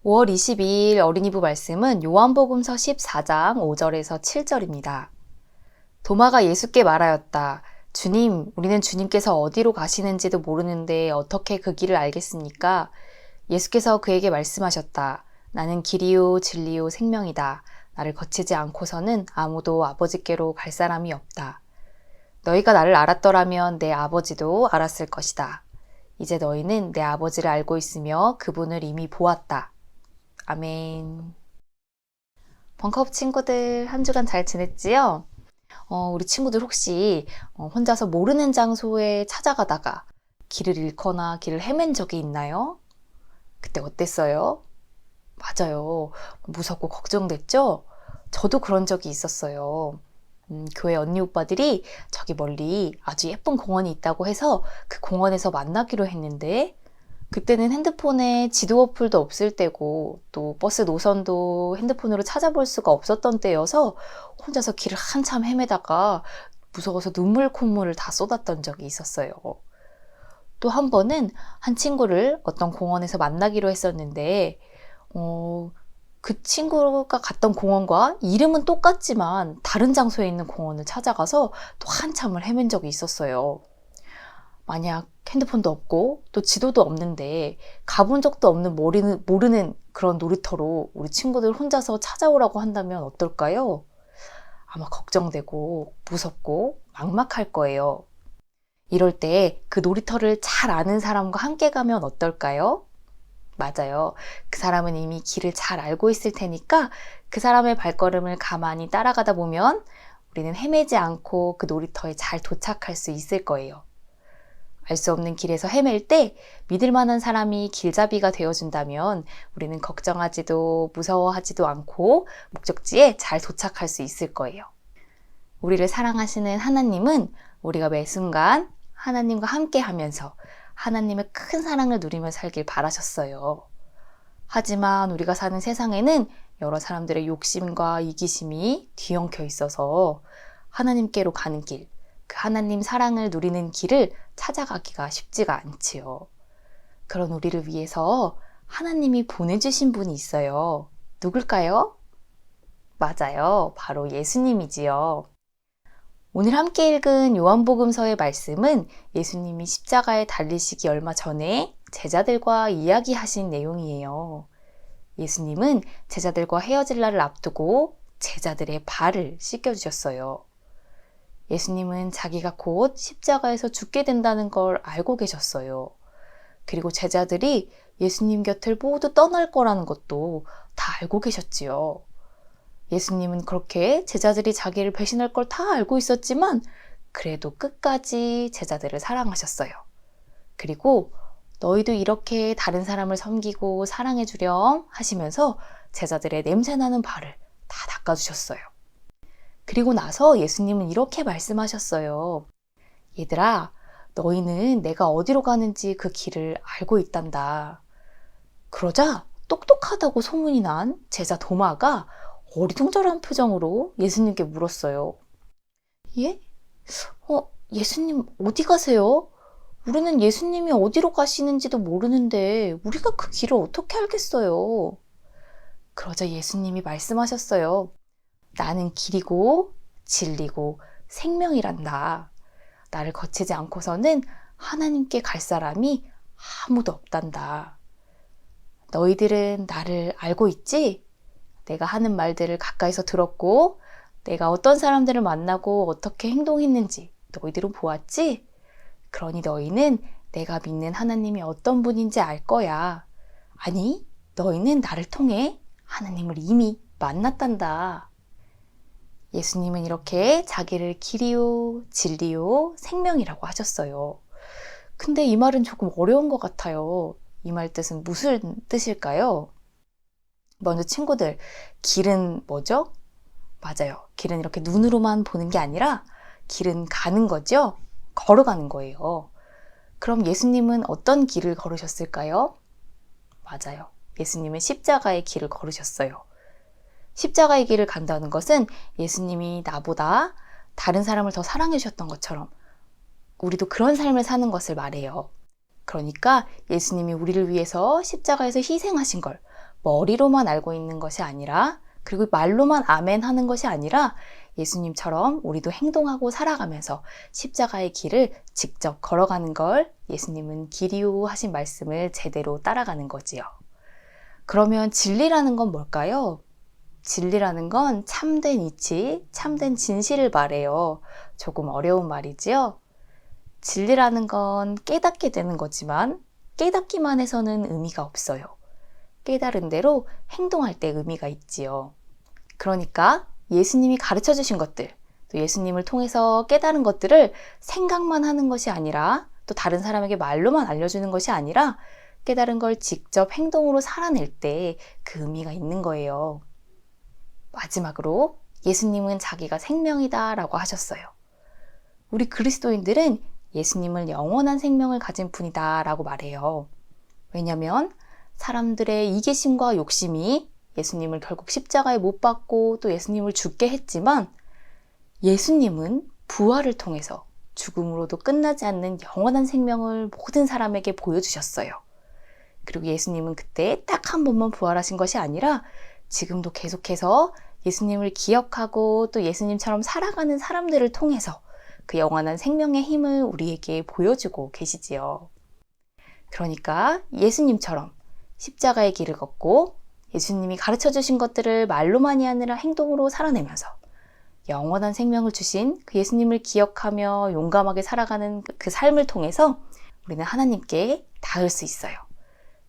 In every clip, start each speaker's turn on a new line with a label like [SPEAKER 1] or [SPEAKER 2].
[SPEAKER 1] 5월 22일 어린이부 말씀은 요한복음서 14장 5절에서 7절입니다. 도마가 예수께 말하였다. 주님, 우리는 주님께서 어디로 가시는지도 모르는데 어떻게 그 길을 알겠습니까? 예수께서 그에게 말씀하셨다. 나는 길이요 진리요 생명이다. 나를 거치지 않고서는 아무도 아버지께로 갈 사람이 없다. 너희가 나를 알았더라면 내 아버지도 알았을 것이다. 이제 너희는 내 아버지를 알고 있으며 그분을 이미 보았다. 아멘. 벙커업 친구들 한 주간 잘 지냈지요? 우리 친구들 혹시 혼자서 모르는 장소에 찾아가다가 길을 잃거나 길을 헤맨 적이 있나요? 그때 어땠어요? 맞아요. 무섭고 걱정됐죠? 저도 그런 적이 있었어요. 교회 언니 오빠들이 저기 멀리 아주 예쁜 공원이 있다고 해서 그 공원에서 만나기로 했는데 그때는 핸드폰에 지도 어플도 없을 때고 또 버스 노선도 핸드폰으로 찾아볼 수가 없었던 때여서 혼자서 길을 한참 헤매다가 무서워서 눈물 콧물을 다 쏟았던 적이 있었어요. 또 한 번은 한 친구를 어떤 공원에서 만나기로 했었는데 그 친구가 갔던 공원과 이름은 똑같지만 다른 장소에 있는 공원을 찾아가서 또 한참을 헤맨 적이 있었어요. 만약 핸드폰도 없고 또 지도도 없는데 가본 적도 없는 모르는 그런 놀이터로 우리 친구들 혼자서 찾아오라고 한다면 어떨까요? 아마 걱정되고 무섭고 막막할 거예요. 이럴 때 그 놀이터를 잘 아는 사람과 함께 가면 어떨까요? 맞아요. 그 사람은 이미 길을 잘 알고 있을 테니까 그 사람의 발걸음을 가만히 따라가다 보면 우리는 헤매지 않고 그 놀이터에 잘 도착할 수 있을 거예요. 알 수 없는 길에서 헤맬 때 믿을 만한 사람이 길잡이가 되어준다면 우리는 걱정하지도 무서워하지도 않고 목적지에 잘 도착할 수 있을 거예요. 우리를 사랑하시는 하나님은 우리가 매 순간 하나님과 함께 하면서 하나님의 큰 사랑을 누리며 살길 바라셨어요. 하지만 우리가 사는 세상에는 여러 사람들의 욕심과 이기심이 뒤엉켜 있어서 하나님께로 가는 길, 그 하나님 사랑을 누리는 길을 찾아가기가 쉽지가 않지요. 그런 우리를 위해서 하나님이 보내주신 분이 있어요. 누굴까요? 맞아요. 바로 예수님이지요. 오늘 함께 읽은 요한복음서의 말씀은 예수님이 십자가에 달리시기 얼마 전에 제자들과 이야기하신 내용이에요. 예수님은 제자들과 헤어질 날을 앞두고 제자들의 발을 씻겨주셨어요. 예수님은 자기가 곧 십자가에서 죽게 된다는 걸 알고 계셨어요. 그리고 제자들이 예수님 곁을 모두 떠날 거라는 것도 다 알고 계셨지요. 예수님은 그렇게 제자들이 자기를 배신할 걸 다 알고 있었지만 그래도 끝까지 제자들을 사랑하셨어요. 그리고 너희도 이렇게 다른 사람을 섬기고 사랑해 주렴 하시면서 제자들의 냄새나는 발을 다 닦아주셨어요. 그리고 나서 예수님은 이렇게 말씀하셨어요. 얘들아, 너희는 내가 어디로 가는지 그 길을 알고 있단다. 그러자 똑똑하다고 소문이 난 제자 도마가 어리둥절한 표정으로 예수님께 물었어요. 예? 예수님 어디 가세요? 우리는 예수님이 어디로 가시는지도 모르는데 우리가 그 길을 어떻게 알겠어요? 그러자 예수님이 말씀하셨어요. 나는 길이고 진리고 생명이란다. 나를 거치지 않고서는 하나님께 갈 사람이 아무도 없단다. 너희들은 나를 알고 있지? 내가 하는 말들을 가까이서 들었고 내가 어떤 사람들을 만나고 어떻게 행동했는지 너희들은 보았지? 그러니 너희는 내가 믿는 하나님이 어떤 분인지 알 거야. 아니, 너희는 나를 통해 하나님을 이미 만났단다. 예수님은 이렇게 자기를 길이요, 진리요, 생명이라고 하셨어요. 근데 이 말은 조금 어려운 것 같아요. 이 말 뜻은 무슨 뜻일까요? 먼저 친구들, 길은 뭐죠? 맞아요. 길은 이렇게 눈으로만 보는 게 아니라 길은 가는 거죠? 걸어가는 거예요. 그럼 예수님은 어떤 길을 걸으셨을까요? 맞아요. 예수님은 십자가의 길을 걸으셨어요. 십자가의 길을 간다는 것은 예수님이 나보다 다른 사람을 더 사랑해 주셨던 것처럼 우리도 그런 삶을 사는 것을 말해요. 그러니까 예수님이 우리를 위해서 십자가에서 희생하신 걸 머리로만 알고 있는 것이 아니라, 그리고 말로만 아멘 하는 것이 아니라 예수님처럼 우리도 행동하고 살아가면서 십자가의 길을 직접 걸어가는 걸 예수님은 길이요 하신 말씀을 제대로 따라가는 거지요. 그러면 진리라는 건 뭘까요? 진리라는 건 참된 이치, 참된 진실을 말해요. 조금 어려운 말이지요. 진리라는 건 깨닫게 되는 거지만 깨닫기만 해서는 의미가 없어요. 깨달은 대로 행동할 때 의미가 있지요. 그러니까 예수님이 가르쳐 주신 것들, 또 예수님을 통해서 깨달은 것들을 생각만 하는 것이 아니라, 또 다른 사람에게 말로만 알려주는 것이 아니라 깨달은 걸 직접 행동으로 살아낼 때 그 의미가 있는 거예요. 마지막으로 예수님은 자기가 생명이다 라고 하셨어요. 우리 그리스도인들은 예수님을 영원한 생명을 가진 분이다 라고 말해요. 왜냐하면 사람들의 이기심과 욕심이 예수님을 결국 십자가에 못 박고 또 예수님을 죽게 했지만, 예수님은 부활을 통해서 죽음으로도 끝나지 않는 영원한 생명을 모든 사람에게 보여주셨어요. 그리고 예수님은 그때 딱 한 번만 부활하신 것이 아니라 지금도 계속해서 예수님을 기억하고 또 예수님처럼 살아가는 사람들을 통해서 그 영원한 생명의 힘을 우리에게 보여주고 계시지요. 그러니까 예수님처럼 십자가의 길을 걷고 예수님이 가르쳐 주신 것들을 말로만이 아니라 행동으로 살아내면서 영원한 생명을 주신 그 예수님을 기억하며 용감하게 살아가는 그 삶을 통해서 우리는 하나님께 닿을 수 있어요.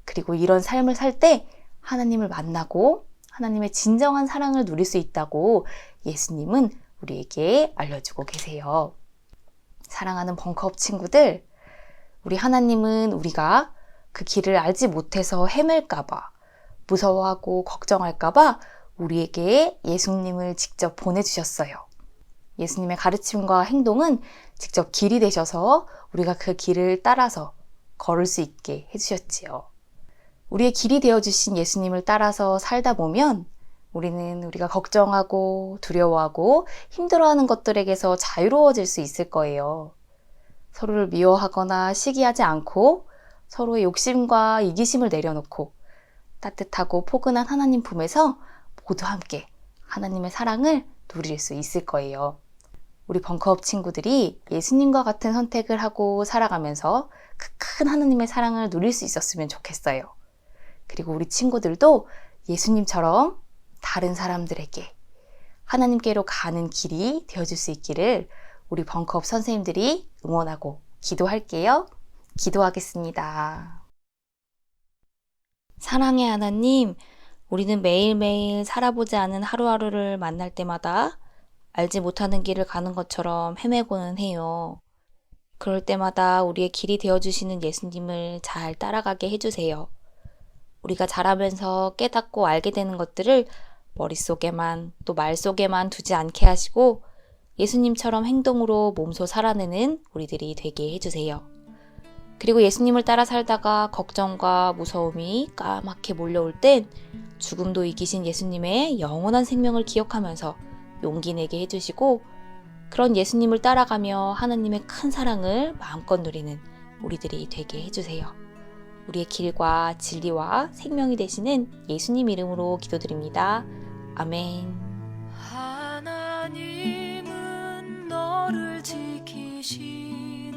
[SPEAKER 1] 그리고 이런 삶을 살 때 하나님을 만나고 하나님의 진정한 사랑을 누릴 수 있다고 예수님은 우리에게 알려주고 계세요. 사랑하는 벙커업 친구들, 우리 하나님은 우리가 그 길을 알지 못해서 헤맬까봐, 무서워하고 걱정할까봐 우리에게 예수님을 직접 보내주셨어요. 예수님의 가르침과 행동은 직접 길이 되셔서 우리가 그 길을 따라서 걸을 수 있게 해주셨지요. 우리의 길이 되어주신 예수님을 따라서 살다 보면 우리는 우리가 걱정하고 두려워하고 힘들어하는 것들에게서 자유로워질 수 있을 거예요. 서로를 미워하거나 시기하지 않고 서로의 욕심과 이기심을 내려놓고 따뜻하고 포근한 하나님 품에서 모두 함께 하나님의 사랑을 누릴 수 있을 거예요. 우리 벙커업 친구들이 예수님과 같은 선택을 하고 살아가면서 그 큰 하나님의 사랑을 누릴 수 있었으면 좋겠어요. 그리고 우리 친구들도 예수님처럼 다른 사람들에게 하나님께로 가는 길이 되어줄 수 있기를 우리 벙커업 선생님들이 응원하고 기도할게요. 기도하겠습니다. 사랑의 하나님, 우리는 매일매일 살아보지 않은 하루하루를 만날 때마다 알지 못하는 길을 가는 것처럼 헤매고는 해요. 그럴 때마다 우리의 길이 되어주시는 예수님을 잘 따라가게 해주세요. 우리가 자라면서 깨닫고 알게 되는 것들을 머릿속에만 또 말속에만 두지 않게 하시고 예수님처럼 행동으로 몸소 살아내는 우리들이 되게 해주세요. 그리고 예수님을 따라 살다가 걱정과 무서움이 까맣게 몰려올 땐 죽음도 이기신 예수님의 영원한 생명을 기억하면서 용기 내게 해주시고, 그런 예수님을 따라가며 하나님의 큰 사랑을 마음껏 누리는 우리들이 되게 해주세요. 우리의 길과 진리와 생명이 되시는 예수님 이름으로 기도드립니다. 아멘.
[SPEAKER 2] 하나님은 너를 지키시는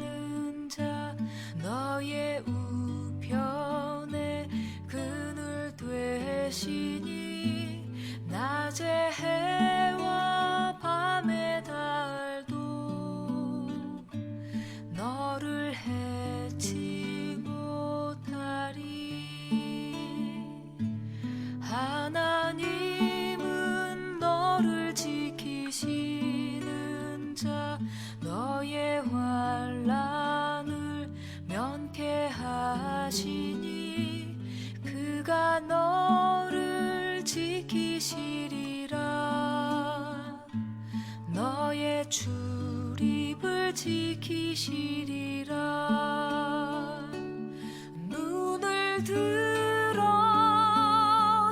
[SPEAKER 2] 자, 너의 우편에 그늘 되시니 낮에 해와 밤의 달도 너를 해치 못하리. 하나님은 너를 지키시는 자, 너의 환난을 면케하시니 그가 너를 지키시리라. 너의 출입을 지키시리라. 눈을 들어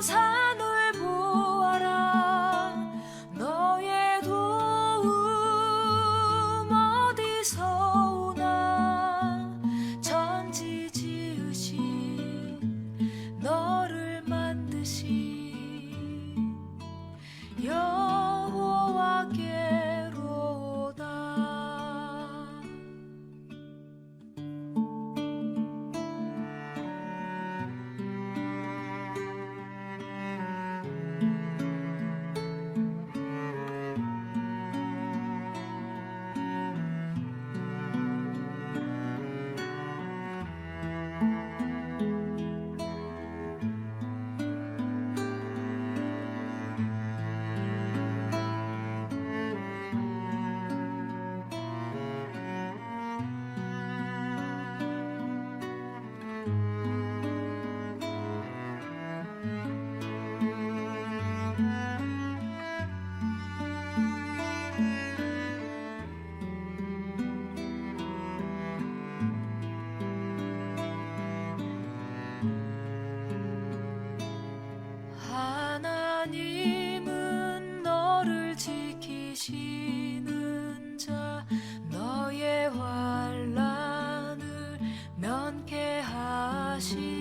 [SPEAKER 2] 산을 보아라. 너의 도움 어디서 오나. 천지 지으신 너를 만드신 다시